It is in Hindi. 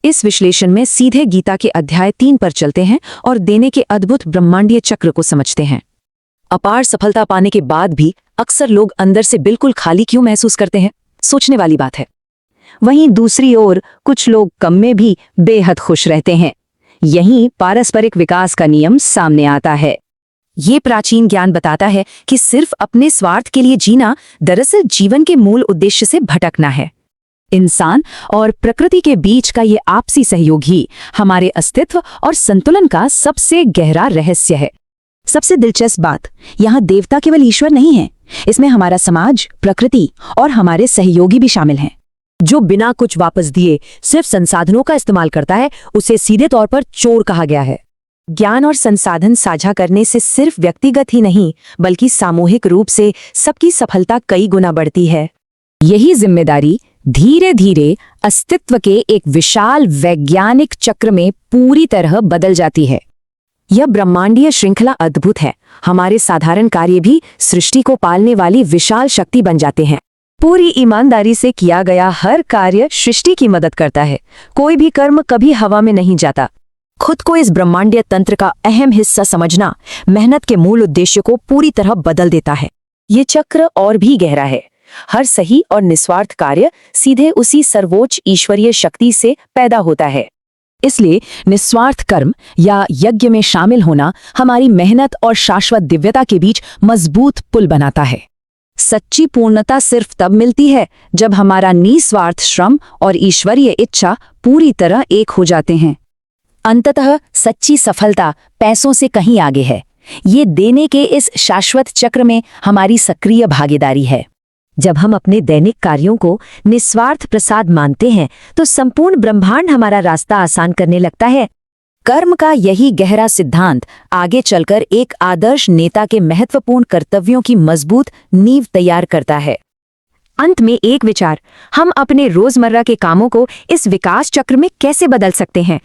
इस विश्लेषण में सीधे गीता के अध्याय 3 पर चलते हैं और देने के अद्भुत ब्रह्मांडीय चक्र को समझते हैं। अपार सफलता पाने के बाद भी अक्सर लोग अंदर से बिल्कुल खाली क्यों महसूस करते हैं, सोचने वाली बात है। वहीं दूसरी ओर कुछ लोग कम में भी बेहद खुश रहते हैं। यहीं पारस्परिक विकास का नियम सामने आता है। ये प्राचीन ज्ञान बताता है कि सिर्फ अपने स्वार्थ के लिए जीना दरअसल जीवन के मूल उद्देश्य से भटकना है। इंसान और प्रकृति के बीच का ये आपसी सहयोग ही हमारे अस्तित्व और संतुलन का सबसे गहरा रहस्य है। सबसे दिलचस्प बात, यहाँ देवता केवल ईश्वर नहीं है, इसमें हमारा समाज, प्रकृति और हमारे सहयोगी भी शामिल हैं। जो बिना कुछ वापस दिए सिर्फ संसाधनों का इस्तेमाल करता है, उसे सीधे तौर पर चोर कहा गया है। ज्ञान और संसाधन साझा करने से सिर्फ व्यक्तिगत ही नहीं, बल्कि सामूहिक रूप से सबकी सफलता कई गुना बढ़ती है। यही जिम्मेदारी धीरे धीरे अस्तित्व के एक विशाल वैज्ञानिक चक्र में पूरी तरह बदल जाती है। यह ब्रह्मांडीय श्रृंखला अद्भुत है। हमारे साधारण कार्य भी सृष्टि को पालने वाली विशाल शक्ति बन जाते हैं। पूरी ईमानदारी से किया गया हर कार्य सृष्टि की मदद करता है। कोई भी कर्म कभी हवा में नहीं जाता। खुद को इस ब्रह्मांडीय तंत्र का अहम हिस्सा समझना मेहनत के मूल उद्देश्य को पूरी तरह बदल देता है। ये चक्र और भी गहरा है। हर सही और निस्वार्थ कार्य सीधे उसी सर्वोच्च ईश्वरीय शक्ति से पैदा होता है। इसलिए निस्वार्थ कर्म या यज्ञ में शामिल होना हमारी मेहनत और शाश्वत दिव्यता के बीच मजबूत पुल बनाता है। सच्ची पूर्णता सिर्फ तब मिलती है जब हमारा निस्वार्थ श्रम और ईश्वरीय इच्छा पूरी तरह एक हो जाते हैं। अंततः सच्ची सफलता पैसों से कहीं आगे है। ये देने के इस शाश्वत चक्र में हमारी सक्रिय भागीदारी है। जब हम अपने दैनिक कार्यों को निस्वार्थ प्रसाद मानते हैं, तो संपूर्ण ब्रह्मांड हमारा रास्ता आसान करने लगता है। कर्म का यही गहरा सिद्धांत आगे चलकर एक आदर्श नेता के महत्वपूर्ण कर्तव्यों की मजबूत नींव तैयार करता है। अंत में एक विचार, हम अपने रोजमर्रा के कामों को इस विकास चक्र में कैसे बदल सकते हैं?